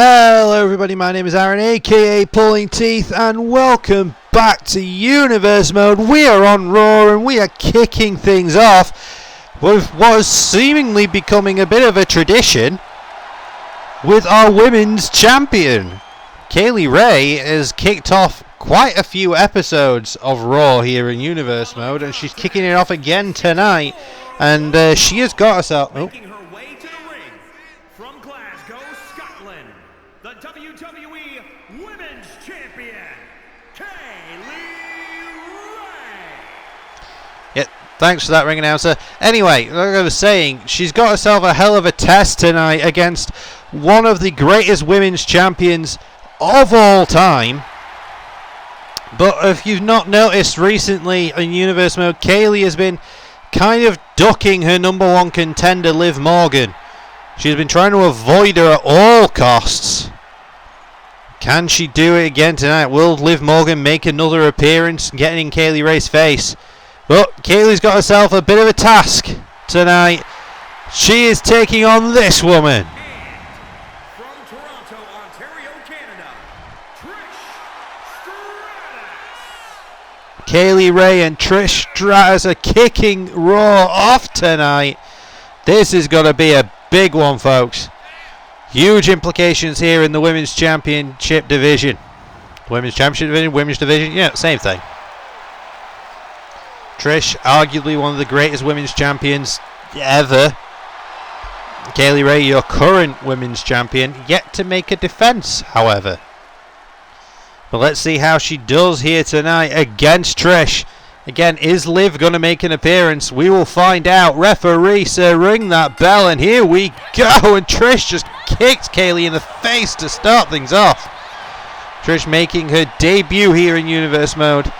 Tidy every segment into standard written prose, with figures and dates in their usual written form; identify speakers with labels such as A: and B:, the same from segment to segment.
A: Hello everybody, my name is Aaron aka Pulling Teeth and welcome back to Universe Mode. We are on Raw and we are kicking things off with what is seemingly becoming a bit of a tradition with our women's champion. Kaylee Ray has kicked off quite a few episodes of Raw here in Universe Mode and she's kicking it off again tonight, and she has got herself...
B: The WWE Women's Champion, Kaylee Ray.
A: Yeah, thanks for that, ring announcer. Anyway, like I was saying, she's got herself a hell of a test tonight against one of the greatest women's champions of all time. But if you've not noticed recently in Universe Mode, Kaylee has been kind of ducking her number one contender, Liv Morgan. She's been trying to avoid her at all costs. Can she do it again tonight? Will Liv Morgan make another appearance getting in Kaylee Ray's face? But Kaylee's got herself a bit of a task tonight. She is taking on this woman.
B: And from Toronto, Ontario, Canada, TRISH STRATUS.
A: Kaylee Ray and TRISH STRATUS are kicking Raw off tonight. This is going to be a big one, folks. Huge implications here in the Women's Championship division. Women's Championship division, Women's division, yeah, same thing. Trish, arguably one of the greatest Women's Champions ever. Kaylee Ray, your current Women's Champion, yet to make a defense, however. But let's see how she does here tonight against Trish. Again, is Liv going to make an appearance? We will find out. Referee, sir, ring that bell, and here we go. And Trish just kicks Kaylee in the face to start things off. Trish making her debut here in Universe Mode.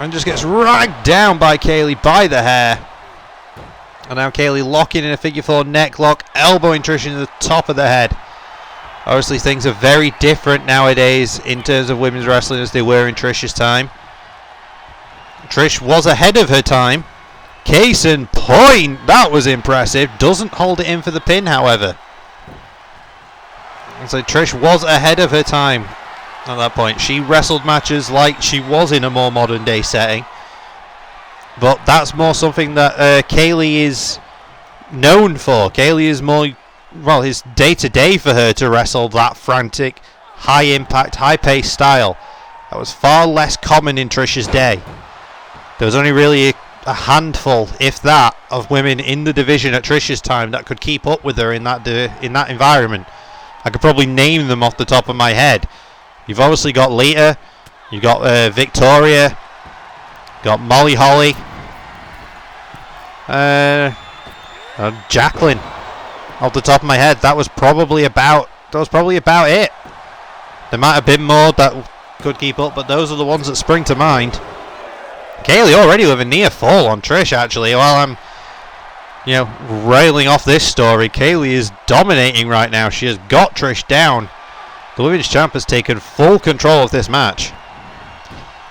A: And just gets ragged down by Kaylee by the hair. And now Kaylee locking in a figure four neck lock, elbowing Trish in the top of the head. Obviously, things are very different nowadays in terms of women's wrestling as they were in Trish's time. Trish was ahead of her time. Case in point, that was impressive. Doesn't hold it in for the pin, however. And so Trish was ahead of her time at that point. She wrestled matches like she was in a more modern day setting. But that's more something that Kaylee is known for. Kaylee is more, well, it's day to day for her to wrestle that frantic, high impact, high paced style. That was far less common in Trish's day. There was only really a handful, if that, of women in the division at Trish's time that could keep up with her in that environment. I could probably name them off the top of my head. You've obviously got Lita, you've got Victoria, got Molly Holly, Jacqueline. Off the top of my head, that was probably about it. There might have been more that could keep up, but those are the ones that spring to mind. Kaylee already with a near fall on Trish, actually. While I'm, railing off this story, Kaylee is dominating right now. She has got Trish down. The Women's Champ has taken full control of this match.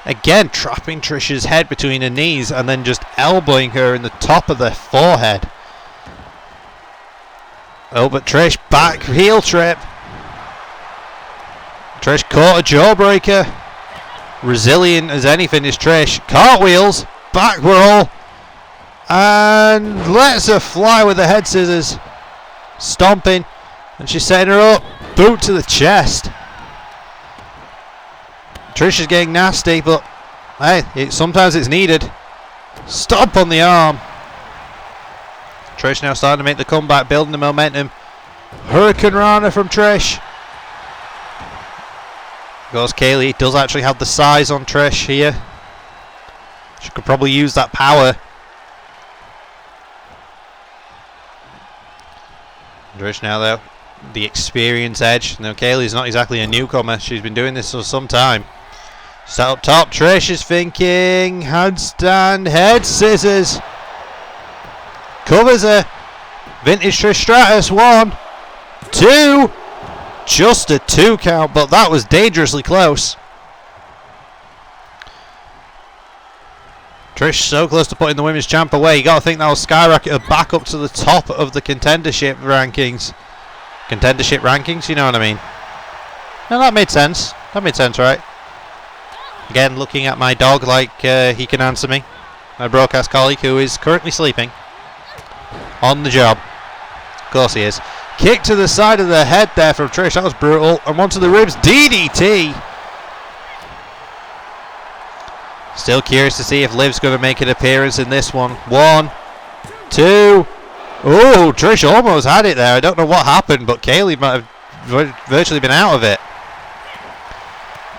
A: Again, trapping Trish's head between her knees and then just elbowing her in the top of the forehead. Oh, but Trish back heel trip. Trish caught a jawbreaker. Resilient as anything is Trish. Cartwheels, back roll, and lets her fly with the head scissors. Stomping, and she's setting her up. Boot to the chest. Trish is getting nasty, but hey, sometimes it's needed. Stomp on the arm. Trish now starting to make the comeback, building the momentum. Hurricane Rana from Trish. Goes Kaylee, does actually have the size on Trish here. She could probably use that power. Trish now though, the experience edge. Now Kaylee's not exactly a newcomer. She's been doing this for some time. Set up top, Trish is thinking handstand, head scissors. Covers her. Vintage Trish Stratus, 1, 2. Just a 2 count, but that was dangerously close. Trish so close to putting the Women's Champ away. You got to think that will skyrocket her back up to the top of the contendership rankings. contendership rankings, you know what I mean. No, that made sense. That made sense, right? Again, looking at my dog like he can answer me. My broadcast colleague who is currently sleeping. On the job. Of course he is. Kick to the side of the head there from Trish. That was brutal. And one to the ribs. DDT. Still curious to see if Liv's going to make an appearance in this one. 1, 2. Oh, Trish almost had it there. I don't know what happened, but Kaylee might have virtually been out of it.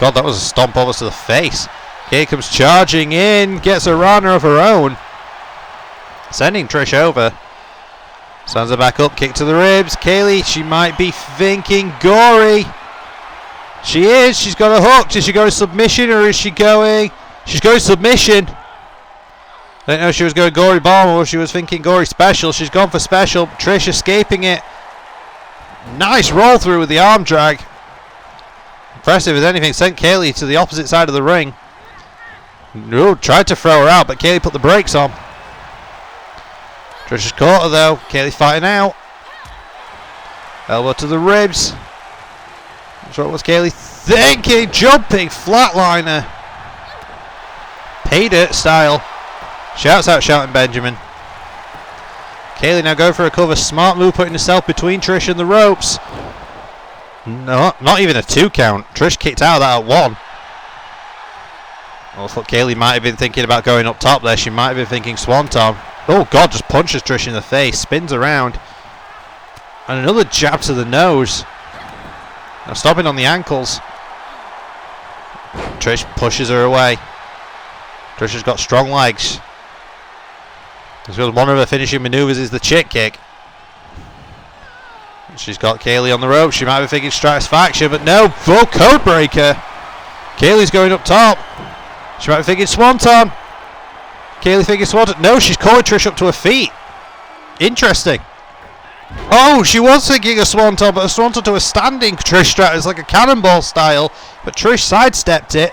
A: God, that was a stomp almost to the face. Kaylee comes charging in. Gets a runner of her own. Sending Trish over. Stands her back up. Kick to the ribs. Kaylee, she might be thinking gory. She is. She's got a hook. Is she going submission or is she going... She's going submission. I didn't know if she was going gory bomb or if she was thinking gory special. She's gone for special. Trish escaping it. Nice roll through with the arm drag. Impressive as anything. Sent Kaylee to the opposite side of the ring. No, tried to throw her out, but Kaylee put the brakes on. Trish has caught her though. Kaylee fighting out. Elbow to the ribs. What was Kaylee thinking? Jumping flatliner. Pay dirt style. Shouts out Shouting Benjamin. Kaylee now going for a cover. Smart move, putting herself between Trish and the ropes. No, not even a 2 count. Trish kicked out of that at 1. I thought Kaylee might have been thinking about going up top there. She might have been thinking Swanton. Oh God, just punches Trish in the face. Spins around. And another jab to the nose. Now stopping on the ankles. Trish pushes her away. Trish has got strong legs. One of her finishing maneuvers is the chick kick. She's got Kaylee on the rope. She might be thinking Stratusfaction, but no. Full code breaker. Kaylee's going up top. She might be thinking Swanton. Kaylee thinking Swanton. No, she's calling Trish up to her feet. Interesting. Oh, she was thinking a Swanton, but a Swanton to a standing Trish Stratus, like a cannonball style. But Trish sidestepped it.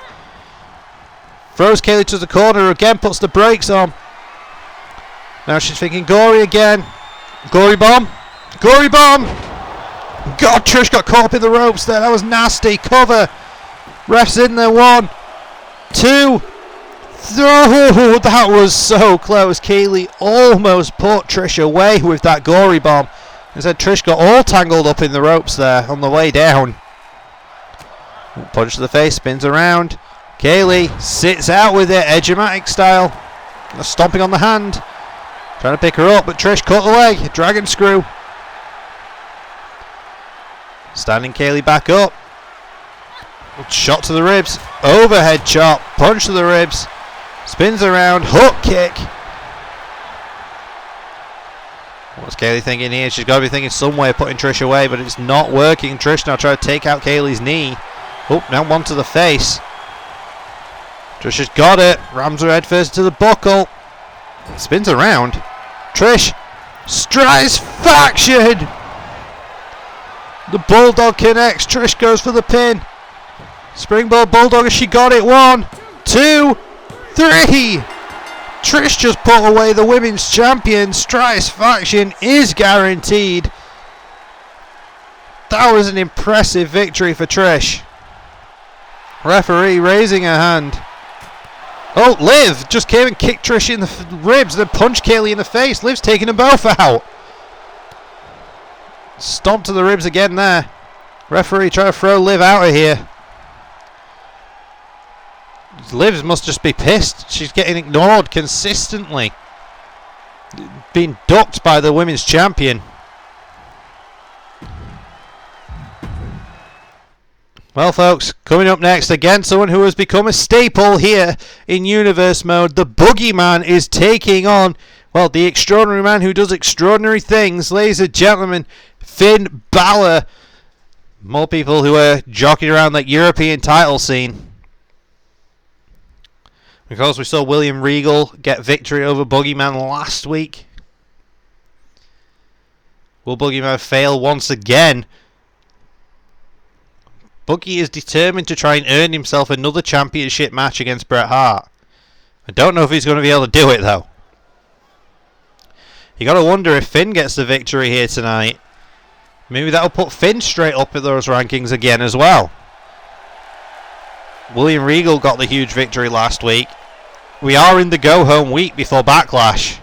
A: Throws Kaylee to the corner again, puts the brakes on. Now she's thinking gory again. Gory bomb. Gory bomb. God, Trish got caught up in the ropes there. That was nasty. Cover. Ref's in there. 1, 2. Oh, that was so close. Kaylee almost put Trish away with that gory bomb. Instead, Trish got all tangled up in the ropes there on the way down. Punch to the face. Spins around. Kaylee sits out with it, Edge-O-Matic style. Stomping on the hand. Trying to pick her up, but Trish caught the leg. Dragon screw. Standing Kaylee back up. Shot to the ribs. Overhead chop. Punch to the ribs. Spins around. Hook kick. What's Kaylee thinking here? She's got to be thinking some way of putting Trish away, but it's not working. Trish now trying to take out Kaylee's knee. Oh, now one to the face. Trish has got it. Rams her head first to the buckle. Spins around. Trish. Stratusfaction. The Bulldog connects. Trish goes for the pin. Springboard Bulldog. Has she got it? 1, 2, 3. Trish just put away the women's champion. Stratusfaction is guaranteed. That was an impressive victory for Trish. Referee raising her hand. Oh, Liv just came and kicked Trish in the ribs, then punched Kaylee in the face. Liv's taking them both out. Stomp to the ribs again there. Referee trying to throw Liv out of here. Liv must just be pissed. She's getting ignored consistently. Being ducked by the women's champion. Well, folks, coming up next, again, someone who has become a staple here in Universe Mode. The Boogeyman is taking on, well, the extraordinary man who does extraordinary things. Ladies and gentlemen, Finn Balor. More people who are jockeying around that European title scene. Because we saw William Regal get victory over Boogeyman last week. Will Boogeyman fail once again? Boogie is determined to try and earn himself another championship match against Bret Hart. I don't know if he's going to be able to do it though. You got to wonder if Finn gets the victory here tonight. Maybe that'll put Finn straight up at those rankings again as well. William Regal got the huge victory last week. We are in the go-home week before Backlash.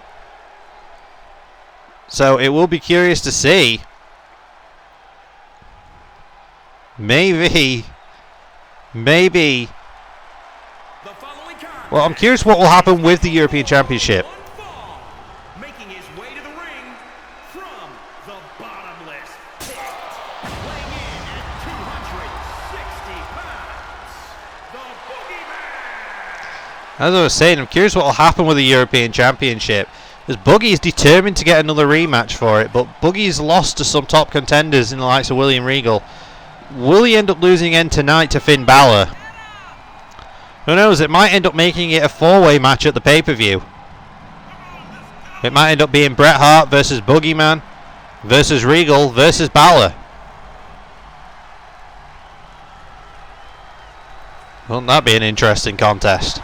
A: So it will be curious to see. Maybe. Well, I'm curious what will happen with the European Championship.
B: Making his way to the ring from the bottomless pit, weighing in at 260 pounds, the Boogeyman.
A: As I was saying, I'm curious what will happen with the European Championship. As Boogie is determined to get another rematch for it, but Boogie's lost to some top contenders in the likes of William Regal. Will he end up losing again tonight to Finn Balor? Who knows, it might end up making it a four-way match at the pay-per-view. It might end up being Bret Hart versus Boogeyman versus Regal versus Balor. Wouldn't that be an interesting contest?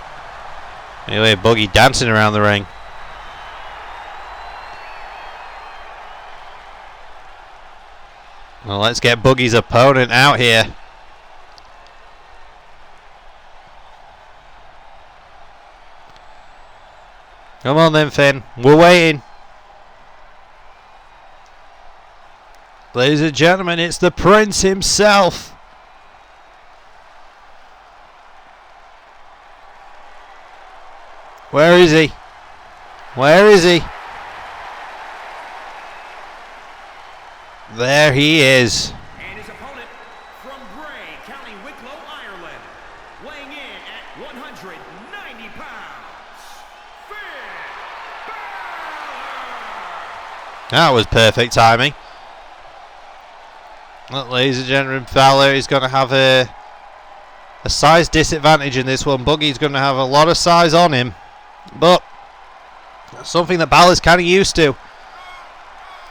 A: Anyway, Boogie dancing around the ring. Well, let's get Boogie's opponent out here. Come on then, Finn. We're waiting. Ladies and gentlemen, it's the Prince himself. Where is he? Where is he? There he is.
B: And his opponent from Bray, County Wicklow, Ireland, weighing in at 190 pounds, Finn Balor.
A: That was perfect timing. Look, ladies and gentlemen, Balor is going to have a size disadvantage in this one. Boogie's going to have a lot of size on him, but something that Balor's kind of used to.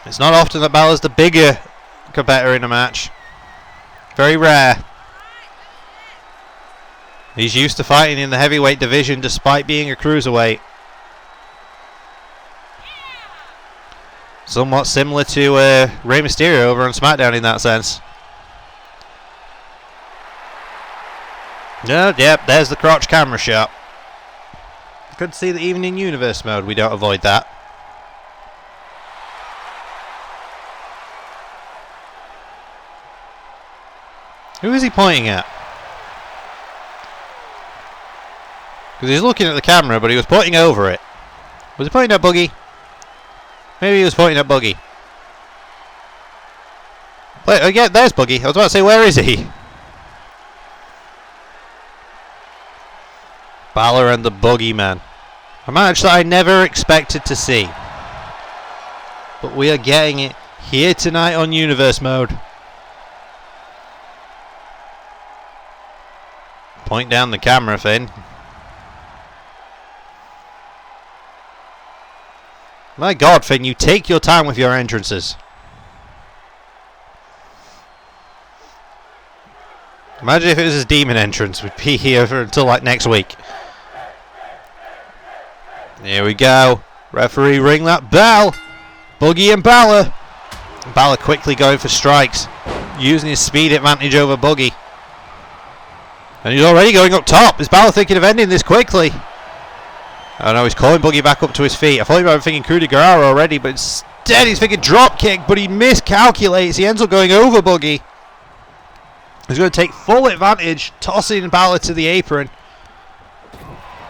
A: It's not often that Balor's the bigger competitor in a match. Very rare. He's used to fighting in the heavyweight division despite being a cruiserweight. Somewhat similar to Rey Mysterio over on SmackDown in that sense. No, yep, there's the crotch camera shot. Good to see that even in universe mode we don't avoid that. Who is he pointing at? Because he's looking at the camera, but he was pointing over it. Was he pointing at Boogie? Maybe he was pointing at Boogie. Wait, again, there's Boogie. I was about to say, where is he? Balor and the Boogeyman. A match that I never expected to see. But we are getting it here tonight on Universe Mode. Point down the camera, Finn. My God, Finn, you take your time with your entrances. Imagine if it was his demon entrance. We'd be here for until like next week. Here we go. Referee, ring that bell. Boogie and Balor. Balor quickly going for strikes, using his speed advantage over Boogie. And he's already going up top. Is Balor thinking of ending this quickly? Oh no, he's calling Boogie back up to his feet. I thought he might be thinking coup de grace already, but instead he's thinking drop kick, but he miscalculates. He ends up going over Boogie. He's going to take full advantage, tossing Balor to the apron.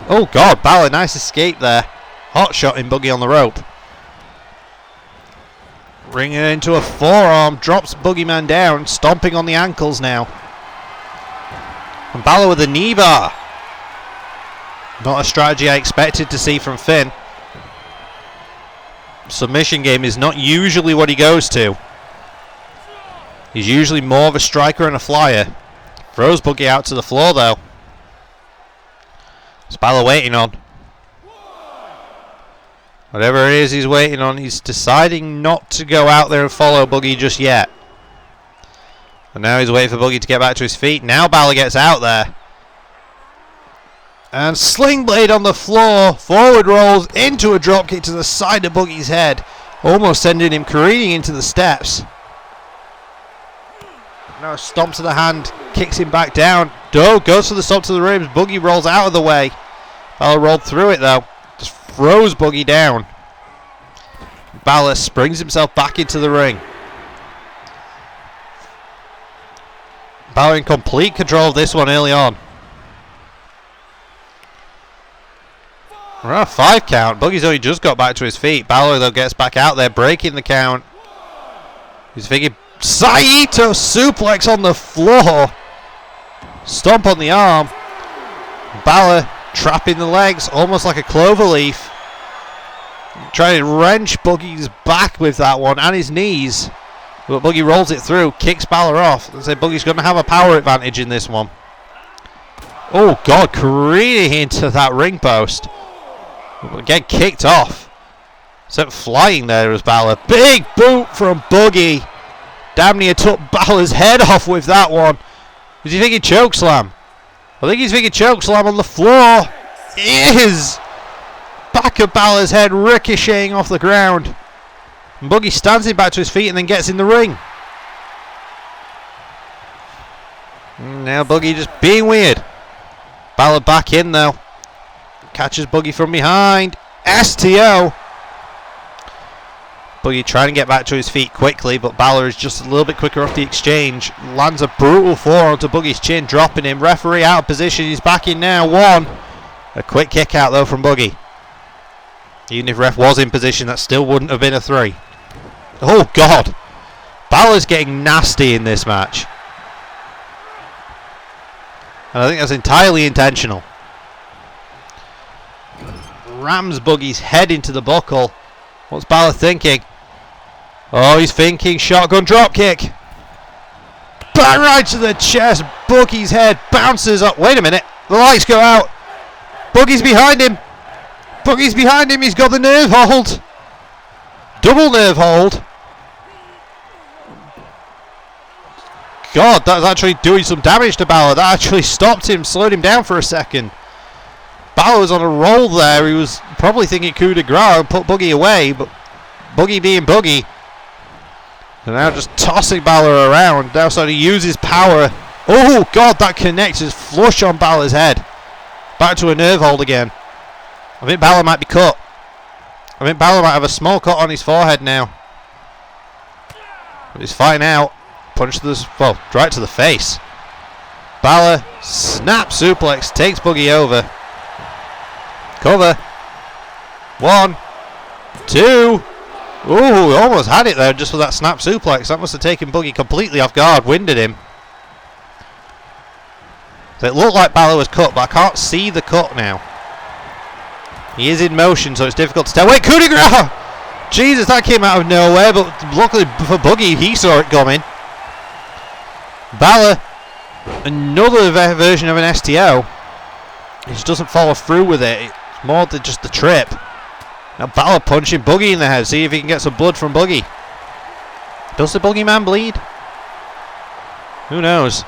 A: Oh God, Balor, nice escape there. Hot shot in Boogie on the rope. Ringing it into a forearm, drops Boogeyman down, stomping on the ankles now. And Balor with a knee bar. Not a strategy I expected to see from Finn. Submission game is not usually what he goes to. He's usually more of a striker and a flyer. Throws Boogie out to the floor though. What's Balor waiting on? Whatever it is he's waiting on, he's deciding not to go out there and follow Boogie just yet. And now he's waiting for Boogie to get back to his feet. Now Balor gets out there. And Sling Blade on the floor. Forward rolls into a dropkick to the side of Boogie's head. Almost sending him careening into the steps. Now a stomp to the hand, kicks him back down. Goes for the stomp to the ribs. Boogie rolls out of the way. Balor rolled through it though. Just throws Boogie down. Balor springs himself back into the ring. Balor in complete control of this one early on. We're on a 5 count. Boogie's only just got back to his feet. Balor though gets back out there, breaking the count. He's thinking Saito suplex on the floor. Stomp on the arm. Balor trapping the legs almost like a clover leaf. Trying to wrench Boogie's back with that one and his knees. But Boogie rolls it through, kicks Balor off. Let's say Boogie's going to have a power advantage in this one. Oh God, careening into that ring post. Again, kicked off. Sent flying there was Balor. Big boot from Boogie. Damn near took Balor's head off with that one. Was he thinking chokeslam? I think he's thinking chokeslam on the floor. He is. Back of Balor's head ricocheting off the ground. And Boogie stands him back to his feet and then gets in the ring. Now Boogie just being weird. Balor back in though. Catches Boogie from behind. STO. Boogie trying to get back to his feet quickly, but Balor is just a little bit quicker off the exchange. Lands a brutal forearm to Boogie's chin, dropping him. Referee out of position. He's back in now. 1. A quick kick out though from Boogie. Even if ref was in position, that still wouldn't have been a 3. Oh God. Balor's getting nasty in this match. And I think that's entirely intentional. Rams Boogie's head into the buckle. What's Balor thinking? Oh, he's thinking shotgun dropkick. Bang right to the chest. Boogie's head bounces up. Wait a minute. The lights go out. Boogie's behind him. Boogie's behind him. He's got the nerve hold. Double nerve hold. God, that's actually doing some damage to Balor. That actually stopped him, slowed him down for a second. Balor was on a roll there. He was probably thinking coup de grace and put Boogie away, but Boogie being Boogie. And now just tossing Balor around. Now starting to use his power. Oh God, that connects is flush on Balor's head. Back to a nerve hold again. I think Balor might be cut. I think Balor might have a small cut on his forehead now. But he's fighting out. Punch to the, well, right to the face. Balor, snap suplex, takes Boogie over. Cover. 1, 2. Ooh, almost had it there just for that snap suplex. That must have taken Boogie completely off guard, winded him. So it looked like Balor was cut, but I can't see the cut now. He is in motion, so it's difficult to tell. Wait, coup de grace! Jesus, that came out of nowhere, but luckily for Boogie, he saw it coming. Balor, another version of an STO. He just doesn't follow through with it. It's more than just the trip. Now Balor punching Boogie in the head. See if he can get some blood from Boogie. Does the Boogeyman bleed? Who knows?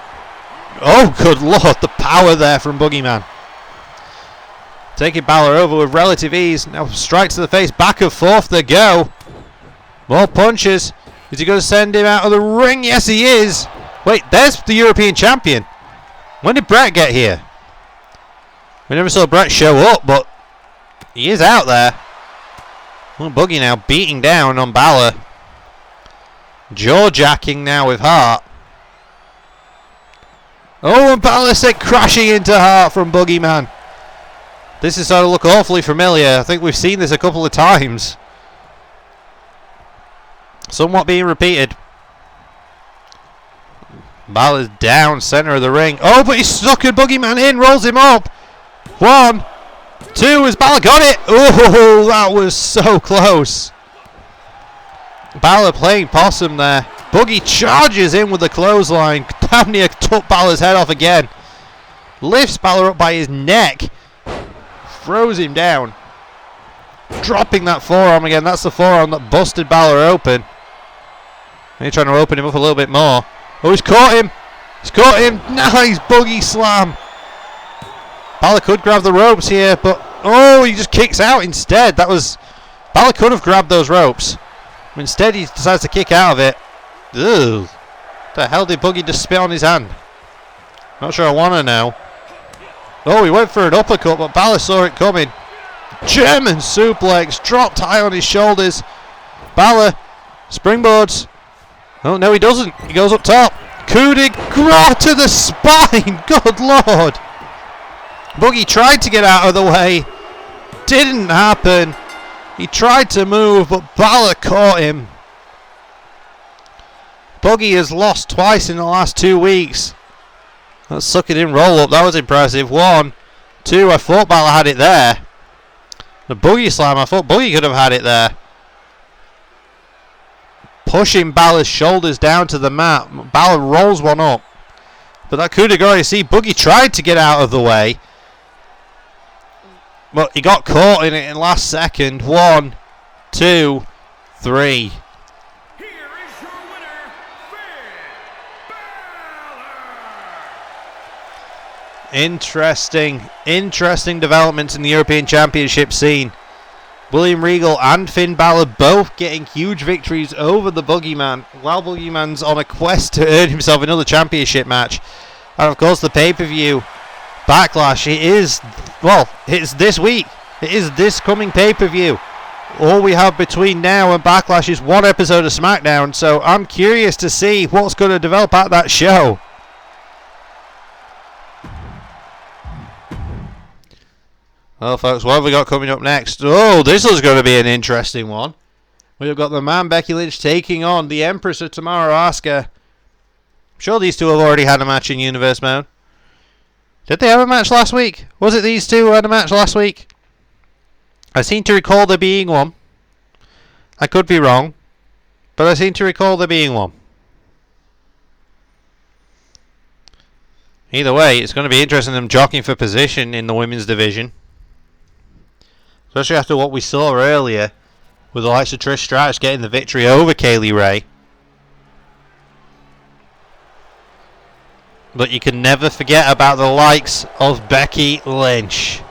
A: Oh, good lord. The power there from Boogeyman. Taking Balor over with relative ease. Now strike to the face. Back and forth they go. More punches. Is he going to send him out of the ring? Yes, he is. Wait, there's the European champion. When did Brett get here? We never saw Brett show up, but he is out there. Oh, Boogie now beating down on Balor. Jaw-jacking now with Hart. Oh, and Balor sent crashing into Hart from Boogeyman. This is starting to look awfully familiar. I think we've seen this a couple of times. Somewhat being repeated. Balor's down center of the ring. Oh, but he's stuck a Boogeyman in. Rolls him up. 1, 2. Has Balor got it? Oh, that was so close. Balor playing possum there. Boogie charges in with the clothesline. Damn near took Balor's head off again. Lifts Balor up by his neck. Throws him down. Dropping that forearm again. That's the forearm that busted Balor open. He's trying to open him up a little bit more. Oh, he's caught him. He's caught him. Nice Boogie slam. Balor could grab the ropes here, but oh, he just kicks out instead. That was Balor could have grabbed those ropes. Instead, he decides to kick out of it. Ugh. The hell did Boogie just spit on his hand? Not sure I want to know. Oh, he went for an uppercut, but BALOR saw it coming. German suplex, dropped high on his shoulders. BALOR springboards. Oh, no, he doesn't. He goes up top. Coup de grace to the spine. Good lord. Boogie tried to get out of the way. Didn't happen. He tried to move, but BALOR caught him. Boogie has lost twice in the last 2 weeks. That suck it in roll up. That was impressive. 1, 2. I thought BALOR had it there. The Boogie slam. I thought Boogie could have had it there. Pushing BALOR's shoulders down to the mat. BALOR rolls one up. But that coup de grace, you see, Boogie tried to get out of the way. But he got caught in it in last second. 1, 2, 3.
B: Here is your winner, BALOR.
A: Interesting developments in the European Championship scene. William Regal and Finn Balor both getting huge victories over the Boogeyman, while Boogeyman's on a quest to earn himself another championship match. And of course the pay-per-view Backlash, it's this week. It is this coming pay-per-view. All we have between now and Backlash is 1 episode of SmackDown, so I'm curious to see what's going to develop at that show. Well, folks, what have we got coming up next? Oh, this is going to be an interesting one. We've got the man Becky Lynch taking on the Empress of Tomorrow, Asuka. I'm sure these two have already had a match in Universe Mode. Did they have a match last week? Was it these two who had a match last week? I seem to recall there being one. I could be wrong, but I seem to recall there being one. Either way, it's going to be interesting them jockeying for position in the women's division. Especially after what we saw earlier with the likes of TRISH Stratus getting the victory over Kaylee Ray. But you can never forget about the likes of Becky Lynch.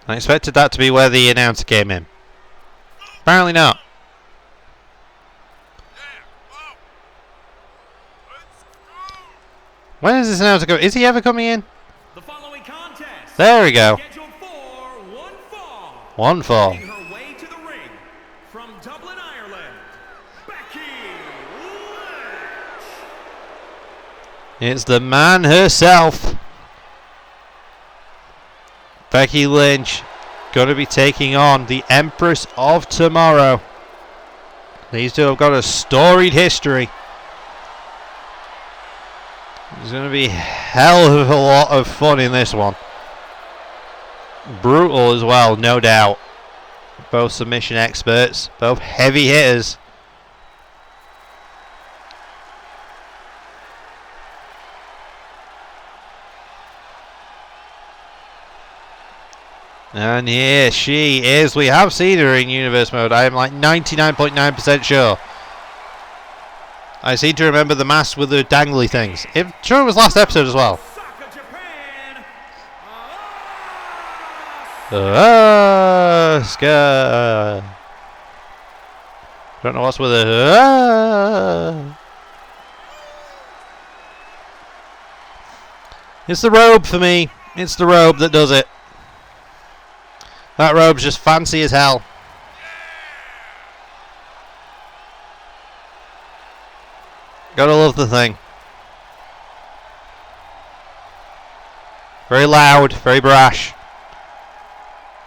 A: I expected that to be where the announcer came in. Apparently not. When is this announcer coming? Is he ever coming in?
B: The following contest.
A: There we go.
B: Scheduled for
A: one fall.
B: Making her way to the ring from Dublin, Ireland, Becky Lynch.
A: It's the man herself. Becky Lynch going to be taking on the Empress of Tomorrow. These two have got a storied history. There's going to be a hell of a lot of fun in this one. Brutal as well, no doubt. Both submission experts, both heavy hitters. And here she is. We have seen her in Universe Mode. I am like 99.9% sure. I seem to remember the mask with the dangly things. I'm sure it was last episode as well. Asuka. Don't know what's with her. It's the robe for me. It's the robe that does it. That robe's just fancy as hell. Gotta love the thing. Very loud, very brash.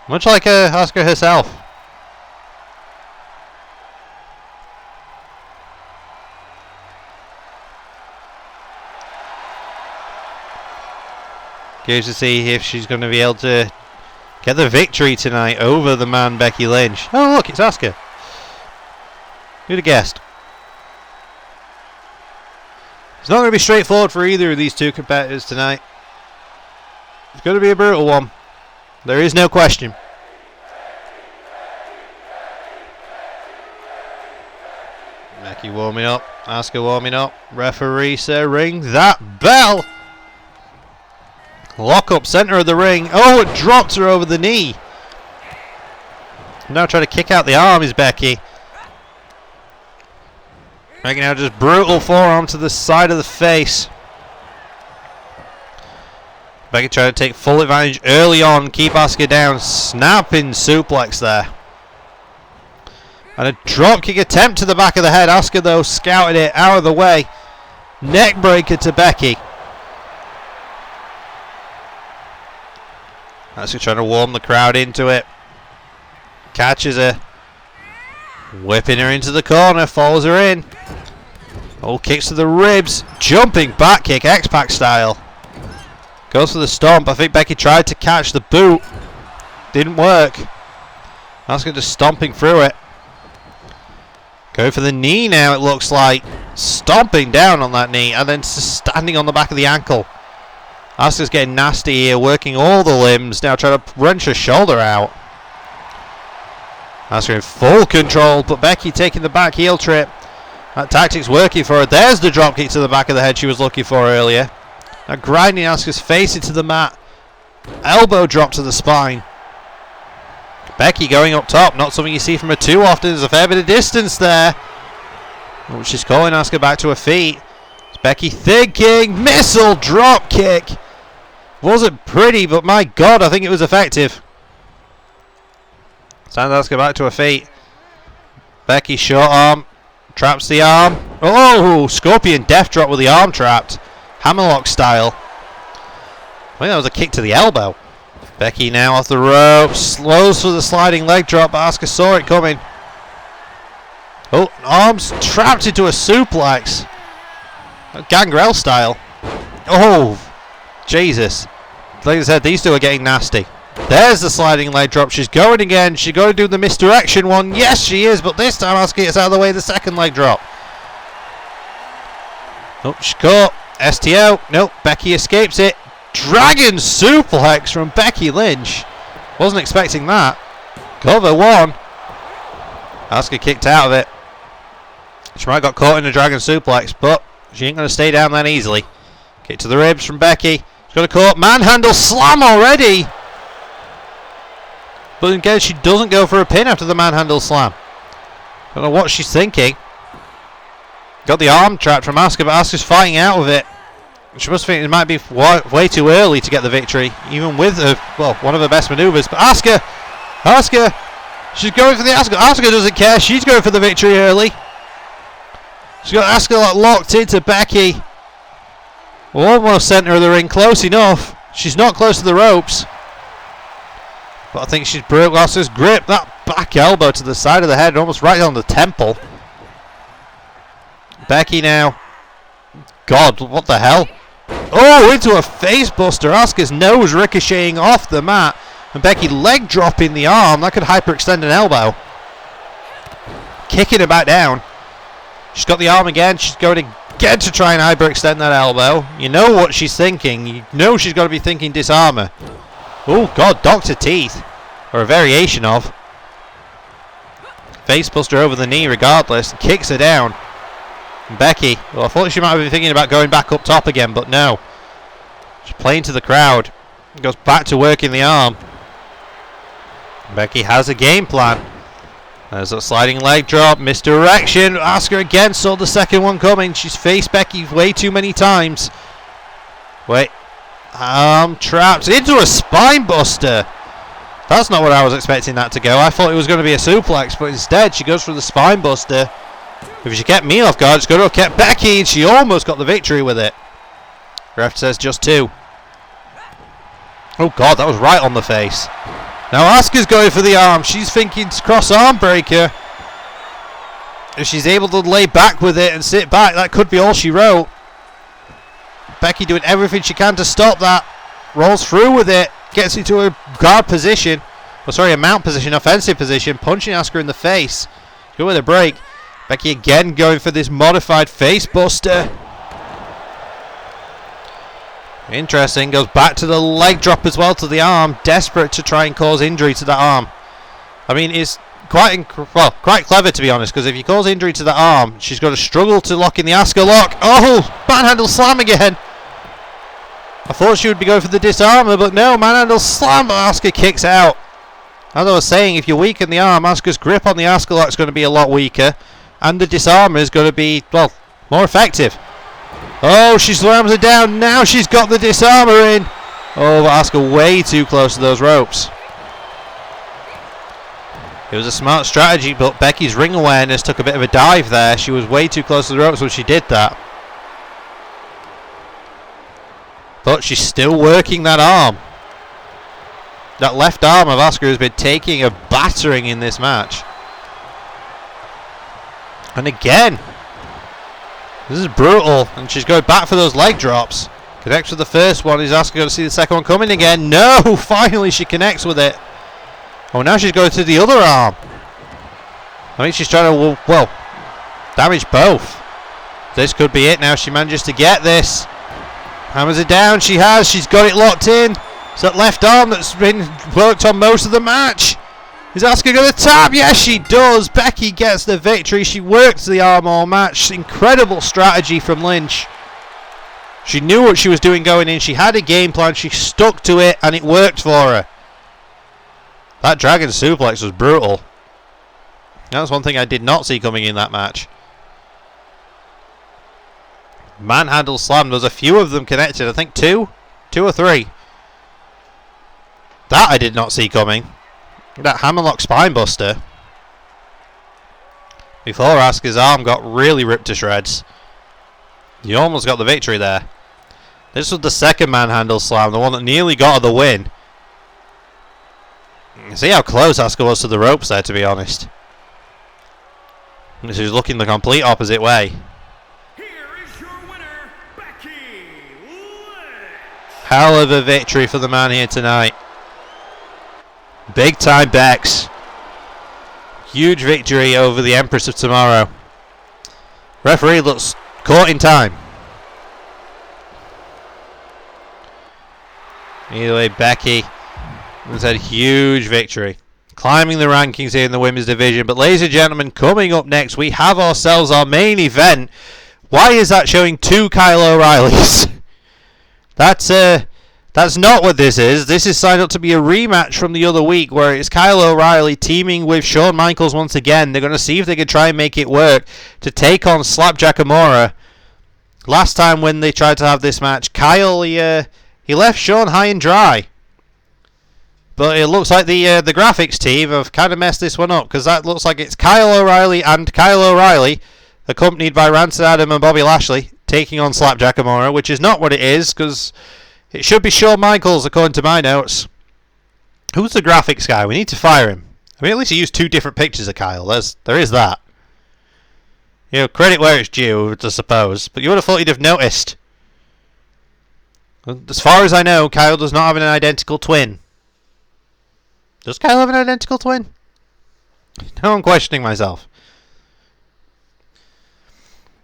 A: Much like Asuka herself. Curious to see if she's going to be able to get the victory tonight over the man Becky Lynch. Oh look, it's Asuka. Who'd have guessed? It's not going to be straightforward for either of these two competitors tonight. It's going to be a brutal one. There is no question. Becky warming up. Asuka warming up. Referee, sir, ring that bell. Lock up, center of the ring. Oh, it drops her over the knee. Now trying to kick out the arm is Becky. Becky now just brutal forearm to the side of the face. Becky trying to take full advantage early on, keep Asuka down, snapping suplex there. And a dropkick attempt to the back of the head. Asuka though scouted it out of the way. Neckbreaker to Becky. Asuka trying to warm the crowd into it. Catches her. Whipping her into the corner, follows her in. Oh, kicks to the ribs. Jumping back kick, X-Pac style. Goes for the stomp. I think Becky tried to catch the boot. Didn't work. Asuka just stomping through it. Go for the knee now, it looks like. Stomping down on that knee and then standing on the back of the ankle. Asuka's getting nasty here, working all the limbs. Now trying to wrench her shoulder out. Asuka in full control, but Becky taking the back heel trip. That tactic's working for her. There's the dropkick to the back of the head she was looking for earlier. Now grinding Asuka's face into the mat. Elbow drop to the spine. Becky going up top. Not something you see from her too often. There's a fair bit of distance there. Oh, she's calling Asuka back to her feet. It's Becky thinking. Missile drop kick. Wasn't pretty, but my God, I think it was effective. Sends Asuka back to her feet. Becky short arm. Traps the arm. Oh, Scorpion death drop with the arm trapped. Hammerlock style. I think that was a kick to the elbow. Becky now off the rope. Slows for the sliding leg drop, but Asuka saw it coming. Oh, arms trapped into a suplex. Gangrel style. Oh, Jesus. Like I said, these two are getting nasty. There's the sliding leg drop. She's going again. She's going to do the misdirection one. Yes, she is, but this time Asuka gets out of the way of the second leg drop. Oh, she's caught. STO. Nope, Becky escapes it. Dragon suplex from Becky Lynch. Wasn't expecting that. Cover one. Asuka kicked out of it. She might have got caught in a dragon suplex, but she ain't going to stay down that easily. Kick to the ribs from Becky. She's got a caught. Manhandle slam already. But again, she doesn't go for a pin after the manhandle slam. Don't know what she's thinking. Got the arm trapped from Asuka, but Asuka's fighting out of it. She must think it might be way too early to get the victory, even with her, well, one of her best maneuvers. But Asuka, she's going for the Asuka. Asuka doesn't care. She's going for the victory early. She's got Asuka locked into Becky. Almost center of the ring, close enough. She's not close to the ropes. But I think she's broke Asuka's grip. That back elbow to the side of the head, almost right on the temple. Becky now. God, what the hell? Oh, into a face buster. Asuka's nose ricocheting off the mat. And Becky leg dropping the arm. That could hyperextend an elbow. Kicking her back down. She's got the arm again. She's going again to try and hyperextend that elbow. You know what she's thinking. You know she's got to be thinking disarmer. Oh, God, Dr. Teeth. Or a variation of. Face buster over the knee regardless. Kicks her down. Becky, well, I thought she might have been thinking about going back up top again, but no. She's playing to the crowd. Goes back to working the arm. Becky has a game plan. There's a sliding leg drop, misdirection. Asuka again saw the second one coming. She's faced Becky way too many times. Wait. Arm trapped into a spine buster. That's not what I was expecting that to go. I thought it was going to be a suplex, but instead she goes for the spine buster. If she kept me off guard, it's going to have kept Becky, and she almost got the victory with it. Ref says just two. Oh God, that was right on the face. Now Asuka's going for the arm. She's thinking cross arm breaker. If she's able to lay back with it and sit back, that could be all she wrote. Becky doing everything she can to stop that. Rolls through with it. Gets into a guard position. Oh, sorry, a mount position, offensive position. Punching Asuka in the face. Go with a break. Becky again going for this modified face buster. Interesting. Goes back to the leg drop as well to the arm. Desperate to try and cause injury to that arm. I mean, it's quite clever to be honest, because if you cause injury to the arm, she's going to struggle to lock in the Asuka lock. Oh, manhandle slam again. I thought she would be going for the disarmer, but no, manhandle slam. Asuka kicks out. As I was saying, if you weaken the arm, Asuka's grip on the Asuka lock is going to be a lot weaker, and the disarmer is going to be, well, more effective. Oh, she slams her down. Now she's got the disarmer in. Oh, but Asuka way too close to those ropes. It was a smart strategy, but Becky's ring awareness took a bit of a dive there. She was way too close to the ropes when she did that. But she's still working that arm. That left arm of Asuka has been taking a battering in this match. And again, this is brutal. And she's going back for those leg drops. Connects with the first one. Is Asuka going to see the second one coming again? No! Finally she connects with it. Oh, now she's going to the other arm. I think she's trying to, well, damage both. This could be it now. She manages to get this. Hammers it down. She has. She's got it locked in. It's that left arm that's been worked on most of the match. Is Asuka going to tap? Yes, she does. Becky gets the victory. She worked the arm all match. Incredible strategy from Lynch. She knew what she was doing going in. She had a game plan. She stuck to it, and it worked for her. That dragon suplex was brutal. That was one thing I did not see coming in that match. Manhandle slam. There was a few of them connected. I think two or three. That I did not see coming. That hammerlock spinebuster. Before Asuka's arm got really ripped to shreds. You almost got the victory there. This was the second manhandle slam, the one that nearly got her the win. See how close Asuka was to the ropes there, to be honest. She was looking the complete opposite way.
B: Here is your winner, Becky Lynch.
A: Hell of a victory for the man here tonight. Big time Bex. Huge victory over the Empress of Tomorrow. Referee looks caught in time. Either way, Becky has had a huge victory. Climbing the rankings here in the women's division. But ladies and gentlemen, coming up next, we have ourselves our main event. Why is that showing two Kyle O'Reillys? That's not what this is. This is signed up to be a rematch from the other week where it's Kyle O'Reilly teaming with Shawn Michaels once again. They're going to see if they can try and make it work to take on SLAPJACKAMURA. Last time when they tried to have this match, Kyle, he left Shawn high and dry. But it looks like the graphics team have kind of messed this one up, because that looks like it's Kyle O'Reilly and Kyle O'Reilly, accompanied by Rancid Adam and Bobby Lashley, taking on SLAPJACKAMURA, which is not what it is, because it should be Shawn Michaels, according to my notes. Who's the graphics guy? We need to fire him. I mean, at least he used two different pictures of Kyle. There is that. You know, credit where it's due, I suppose. But you would have thought he'd have noticed. As far as I know, Kyle does not have an identical twin. Does Kyle have an identical twin? Now I'm questioning myself.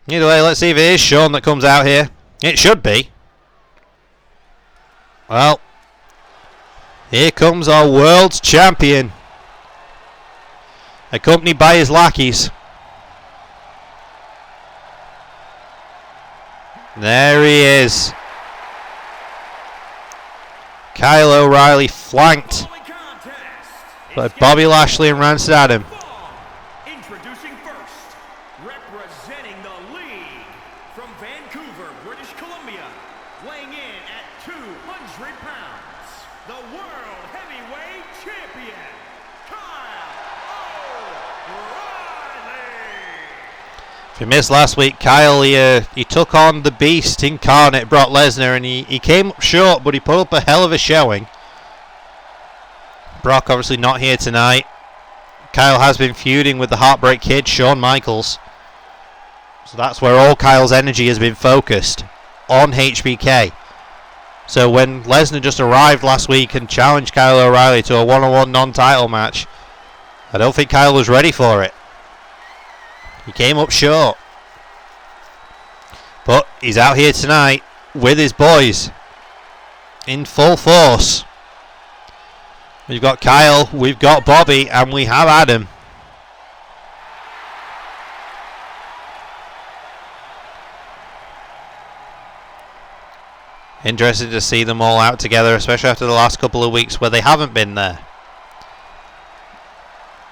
A: Either way, let's see if it is Shawn that comes out here. It should be. Well, here comes our world's champion, accompanied by his lackeys. There he is. Kyle O'Reilly flanked by Bobby Lashley and Rancid Adam.
B: Introducing first, representing the league from Vancouver, British Columbia, weighing in at 200 pounds, the World Heavyweight Champion, Kyle O'Reilly.
A: If you missed last week, Kyle, he took on the Beast incarnate, Brock Lesnar, and he came up short, but he put up a hell of a showing. Brock obviously not here tonight. Kyle has been feuding with the Heartbreak Kid, Shawn Michaels. So that's where all Kyle's energy has been focused, on HBK. So when Lesnar just arrived last week and challenged Kyle O'Reilly to a one-on-one non-title match, I don't think Kyle was ready for it. He came up short. But he's out here tonight with his boys in full force. We've got Kyle, we've got Bobby, and we have Adam. Interesting to see them all out together, especially after the last couple of weeks where they haven't been there.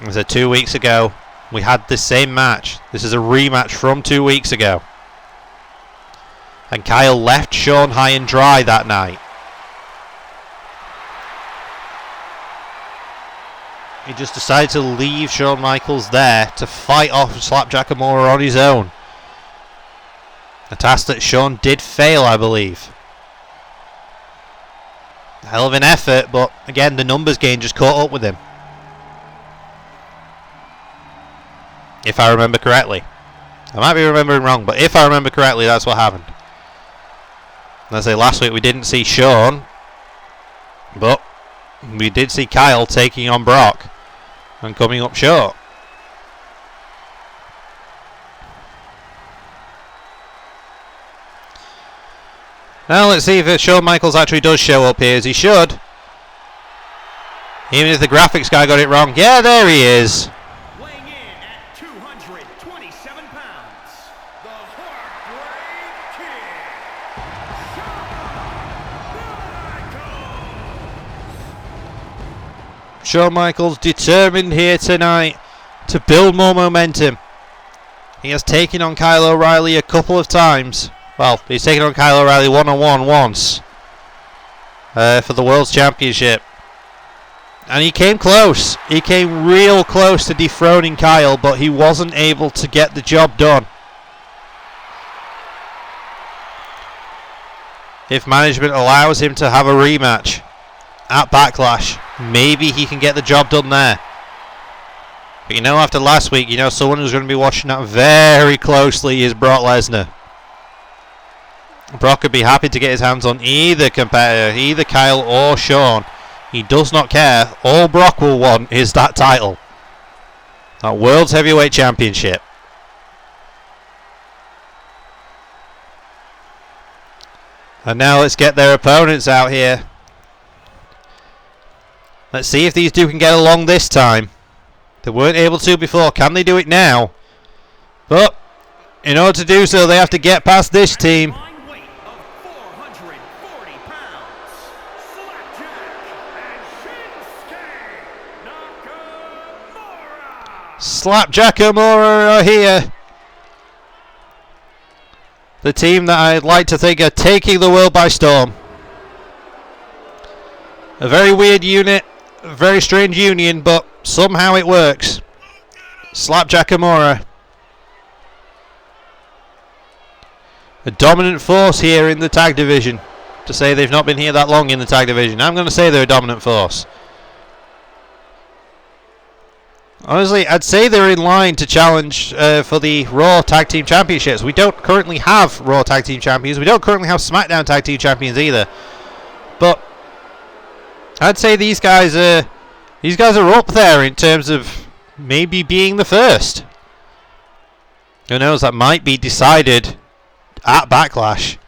A: As I said 2 weeks ago, we had the same match. This is a rematch from 2 weeks ago. And Kyle left Shawn high and dry that night. He just decided to leave Shawn Michaels there to fight off SLAPJACKAMURA on his own. A task that Shawn did fail, I believe. A hell of an effort, but again, the numbers game just caught up with him. If I remember correctly. I might be remembering wrong, but if I remember correctly, that's what happened. And I say last week we didn't see Shawn, but we did see Kyle taking on Brock and coming up short. Now let's see if Shawn Michaels actually does show up here, as he should. Even if the graphics guy got it wrong. Yeah, there he is.
B: Weighing in at 227 pounds, the Heartbreak Kid,
A: Shawn Michaels determined here tonight to build more momentum. He has taken on Kyle O'Reilly a couple of times. Well, he's taken on Kyle O'Reilly one-on-one once for the World's Championship. And he came close. He came real close to dethroning Kyle, but he wasn't able to get the job done. If management allows him to have a rematch at Backlash, maybe he can get the job done there. But you know, after last week, you know, someone who's going to be watching that very closely is Brock Lesnar. Brock could be happy to get his hands on either competitor, either Kyle or Shawn. He does not care. All Brock will want is that title. That World's Heavyweight Championship. And now let's get their opponents out here. Let's see if these two can get along this time. They weren't able to before. Can they do it now? But in order to do so, they have to get past this team. SLAPJACKAMURA are here. The team that I'd like to think are taking the world by storm. A very weird unit, a very strange union, but somehow it works. SLAPJACKAMURA. A dominant force here in the tag division. To say they've not been here that long in the tag division, I'm going to say they're a dominant force. Honestly, I'd say they're in line to challenge for the Raw Tag Team Championships. We don't currently have Raw Tag Team Champions. We don't currently have SmackDown Tag Team Champions either. But I'd say these guys are up there in terms of maybe being the first. Who knows? That might be decided at Backlash.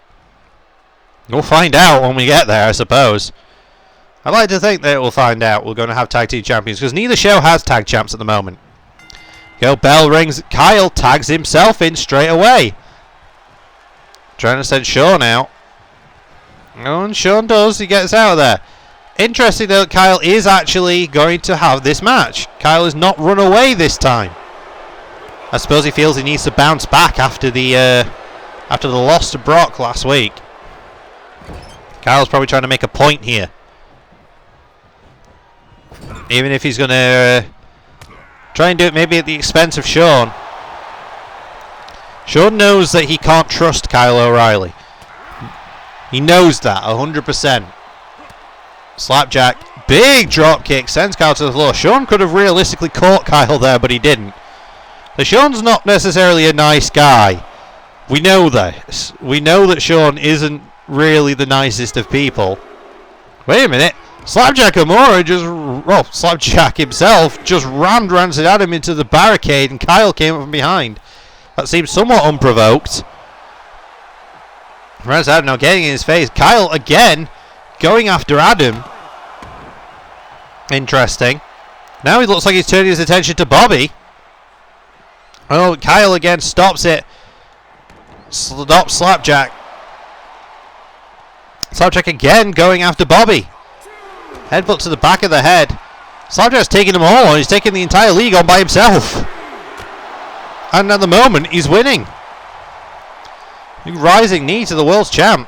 A: We'll find out when we get there, I suppose. I'd like to think that we'll find out we're going to have tag team champions, because neither show has tag champs at the moment. Go, bell rings. Kyle tags himself in straight away. Trying to send Shawn out. Oh, and Shawn does. He gets out of there. Interesting though, Kyle is actually going to have this match. Kyle has not run away this time. I suppose he feels he needs to bounce back after the loss to Brock last week. Kyle's probably trying to make a point here. Even if he's going to try and do it maybe at the expense of Shawn. Shawn knows that he can't trust Kyle O'Reilly. He knows that 100%. Slapjack, big drop kick, sends Kyle to the floor. Shawn could have realistically caught Kyle there, but he didn't. So Shawn's not necessarily a nice guy. We know this. We know that Shawn isn't really the nicest of people. Wait a minute. SLAPJACKAMURA Slapjack himself just rammed Rancid Adam into the barricade, and Kyle came up from behind. That seems somewhat unprovoked. Rancid Adam now getting in his face. Kyle again going after Adam. Interesting. Now he looks like he's turning his attention to Bobby. Oh, Kyle again stops it. Stops Slapjack. Slapjack again going after Bobby. Headbutt to the back of the head. Slapjack's taking them all on. He's taking the entire league on by himself. And at the moment, he's winning. Big rising knee to the world's champ.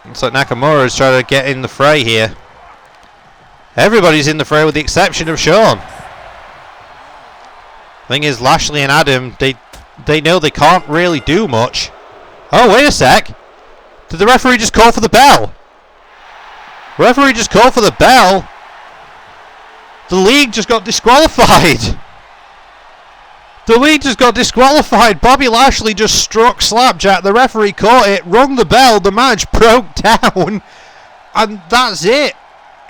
A: Looks like Nakamura is trying to get in the fray here. Everybody's in the fray with the exception of Shawn. Thing is, Lashley and Adam, they know they can't really do much. Oh, wait a sec. Did the referee just call for the bell? Referee just called for the bell. The league just got disqualified. The league just got disqualified. Bobby Lashley just struck Slapjack. The referee caught it, rung the bell. The match broke down. And that's it.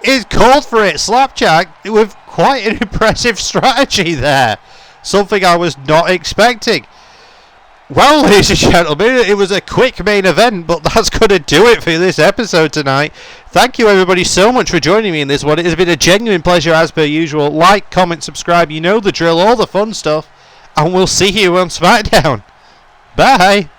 A: It called for it. Slapjack with quite an impressive strategy there. Something I was not expecting. Well, ladies and gentlemen, it was a quick main event, but that's going to do it for this episode tonight. Thank you, everybody, so much for joining me in this one. It has been a genuine pleasure, as per usual. Like, comment, subscribe. You know the drill, all the fun stuff. And we'll see you on SmackDown. Bye.